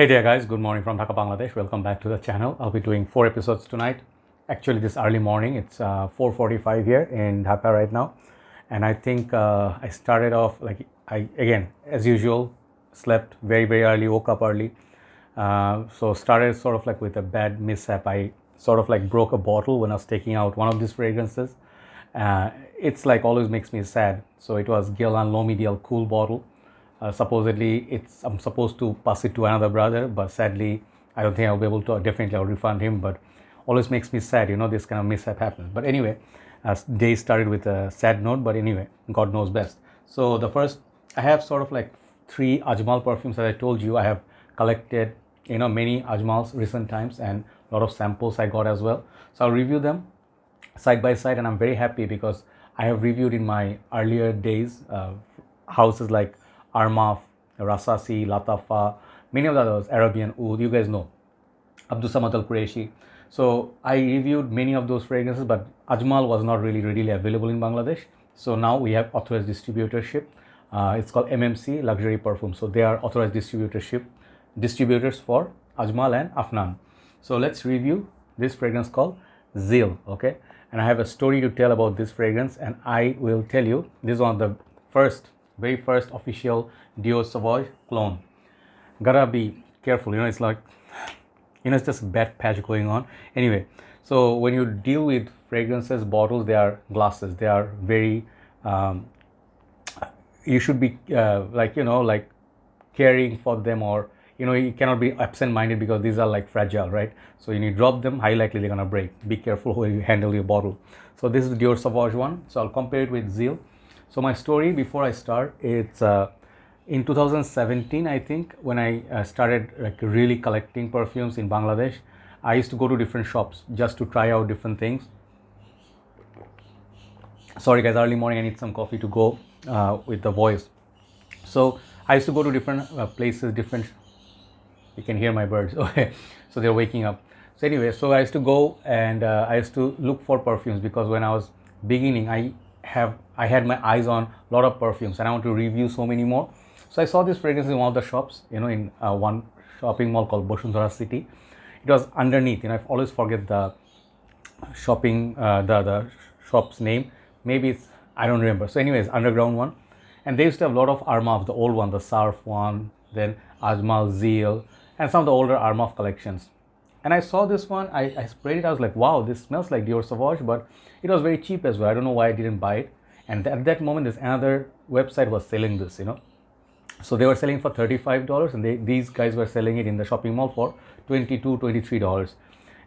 Hey there guys, good morning from Dhaka, Bangladesh. Welcome back to the channel. I'll be doing 4 episodes tonight. Actually this early morning, it's 4:45 here in Dhaka right now. And I think I started off like, again, as usual, slept very early, woke up early. So started sort of like with a bad mishap. I sort of like broke a bottle when I was taking out one of these fragrances. It's like always makes me sad. So it was Guerlain Low Medial Cool bottle. Supposedly I'm supposed to pass it to another brother, but sadly I don't think I'll be able to. Definitely I'll refund him, but always makes me sad, this kind of mishap happens. But anyway, day started with a sad note, but anyway, God knows best. So the first, I have sort of like 3 Ajmal perfumes. As I told you, I have collected many Ajmals recent times, and a lot of samples I got as well. So I'll review them side by side, and I'm very happy because I have reviewed in my earlier days houses like Armaf, Rasasi, Latafa, many of the others, Arabian Oud, you guys know, Abdul Samad Al Qureshi. So I reviewed many of those fragrances, but Ajmal was not really readily available in Bangladesh. So now we have authorized distributorship. It's called MMC Luxury Perfume. So they are authorized distributors for Ajmal and Afnan. So let's review this fragrance called Zeal, okay? And I have a story to tell about this fragrance, and I will tell you, this is one of the very first official Dior Sauvage clone. Gotta be careful, it's like, it's just a bad patch going on. Anyway, so when you deal with fragrances, bottles, they are glasses. They are very, you should be like caring for them, or you cannot be absent-minded because these are like fragile, right? So when you drop them, high likely they're gonna break. Be careful when you handle your bottle. So this is the Dior Sauvage one. So I'll compare it with Zeal. So my story before I start, it's in 2017, I think, when I started like really collecting perfumes in Bangladesh. I used to go to different shops just to try out different things. Sorry guys, early morning, I need some coffee to go with the voice. So I used to go to different places, you can hear my birds, okay, so they're waking up. So anyway, so I used to go and I used to look for perfumes, because when I was beginning, I had my eyes on a lot of perfumes and I want to review so many more. So I saw this fragrance in one of the shops, in one shopping mall called Basuntara City. It was underneath, I always forget the shopping, the shop's name. Maybe it's, I don't remember. So anyways, underground one. And they used to have a lot of Armaf, the old one, the Sarf one, then Ajmal Zeal, and some of the older Armaf collections. And I saw this one, I sprayed it, I was like, wow, this smells like Dior Sauvage, but it was very cheap as well. I don't know why I didn't buy it. And at that moment, there's another website was selling this, So they were selling for $35, and these guys were selling it in the shopping mall for $22, $23.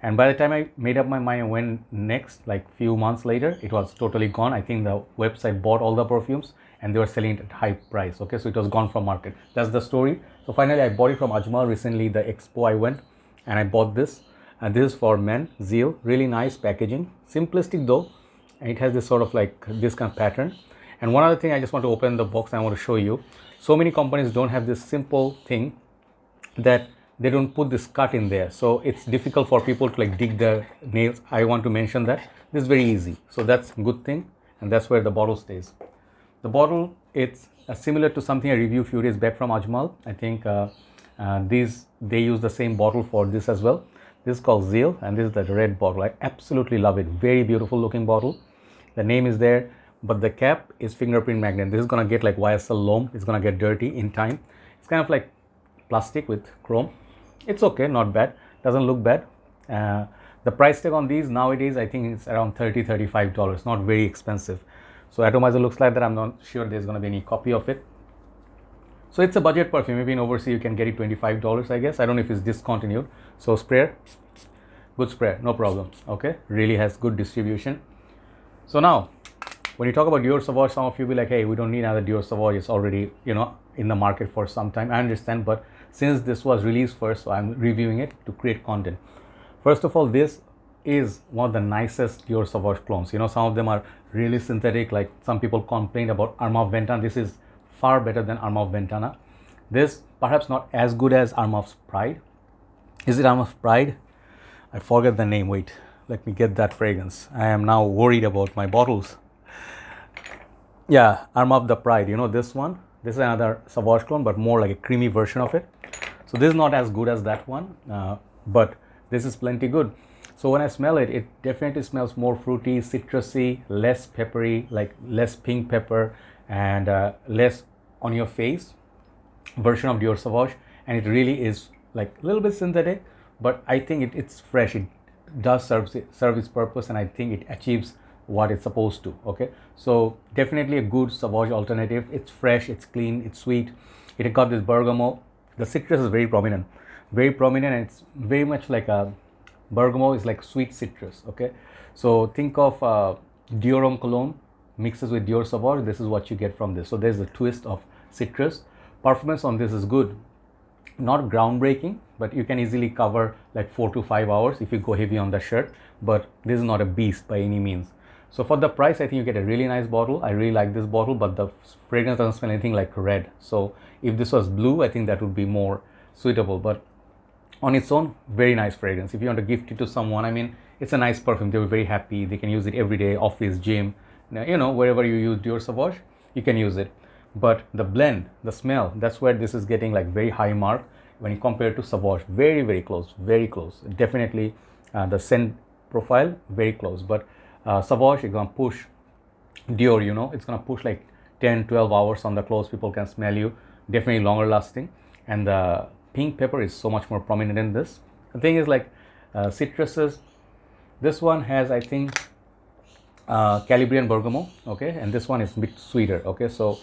And by the time I made up my mind and went next, like few months later, it was totally gone. I think the website bought all the perfumes and they were selling it at high price, okay? So it was gone from market. That's the story. So finally, I bought it from Ajmal recently, the expo I went, and I bought this. And this is for men, Zeal. Really nice packaging, simplistic though, and it has this sort of like this kind of pattern. And one other thing, I just want to open the box and I want to show you. So many companies don't have this simple thing that they don't put this cut in there, so it's difficult for people to like dig their nails. I want to mention that this is very easy, so that's a good thing, and that's where the bottle stays. The bottle, it's similar to something I reviewed a few days back from Ajmal. I think they use the same bottle for this as well. This is called Zeal, and this is the red bottle. I absolutely love it. Very beautiful looking bottle. The name is there, but the cap is fingerprint magnet. This is gonna get like YSL loam. It's gonna get dirty in time. It's kind of like plastic with chrome. It's okay, not bad, doesn't look bad. The price tag on these nowadays, I think it's around $30, $35, not very expensive. So atomizer looks like that. I'm not sure there's going to be any copy of it. So it's a budget perfume. Maybe in overseas you can get it $25, I guess. I don't know if it's discontinued. So sprayer, good sprayer, no problem, okay? Really has good distribution. So now, when you talk about Dior Sauvage, some of you will be like, hey, we don't need another Dior Sauvage. It's already, in the market for some time. I understand, but since this was released first, so I'm reviewing it to create content. First of all, this is one of the nicest Dior Sauvage clones. Some of them are really synthetic, like some people complained about Armaf Ventana. This is far better than Armaf Ventana. This perhaps not as good as Armaf's Pride. Is it Armaf's Pride? I forget the name. Wait, let me get that fragrance. I am now worried about my bottles. Yeah, Armaf the Pride, this one. This is another Sauvage clone, but more like a creamy version of it. So this is not as good as that one, but this is plenty good. So when I smell it, it definitely smells more fruity, citrusy, less peppery, like less pink pepper, and less on your face version of Dior Sauvage. And it really is like a little bit synthetic, but I think it's fresh. It does serve its purpose, and I think it achieves what it's supposed to. Okay, so definitely a good Sauvage alternative. It's fresh, it's clean, it's sweet. It got this bergamot. The citrus is very prominent, and it's very much like a bergamot is like sweet citrus. Okay, so think of Dior Homme Cologne mixes with Dior Sauvage. This is what you get from this. So there's a twist of citrus. Performance on this is good, not groundbreaking, but you can easily cover like 4 to 5 hours if you go heavy on the shirt. But this is not a beast by any means. So for the price, I think you get a really nice bottle. I really like this bottle, but the fragrance doesn't smell anything like red. So if this was blue, I think that would be more suitable. But on its own, very nice fragrance. If you want to gift it to someone, I mean, it's a nice perfume. They were very happy. They can use it every day, office, gym, you know, wherever you use Dior Sauvage, you can use it. But the blend, the smell, that's where this is getting like very high mark when you compare it to Sauvage. Very, very close, very close. Definitely the scent profile, very close. But Sauvage is going to push Dior, you know, it's going to push like 10, 12 hours on the clothes. People can smell you. Definitely longer lasting. And the pink pepper is so much more prominent in this. The thing is like citruses. This one has, I think, Calabrian bergamot, okay, and this one is a bit sweeter. Okay, so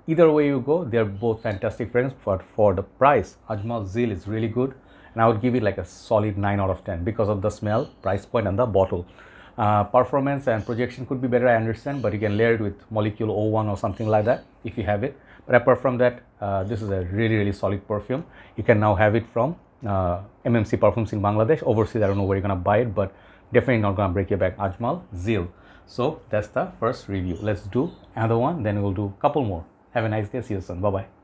either way you go, they're both fantastic friends. But for the price, Ajmal Zeal is really good, and I would give it like a solid 9 out of 10 because of the smell, price point, and the bottle. Performance and projection could be better, I understand, but you can layer it with Molecule 01 or something like that if you have it. But apart from that, this is a really, really solid perfume. You can now have it from MMC Perfumes in Bangladesh. Overseas, I don't know where you're gonna buy it, but definitely not gonna break your back. Ajmal Zeal. So that's the first review. Let's do another one, then we'll do a couple more. Have a nice day. See you soon. Bye bye.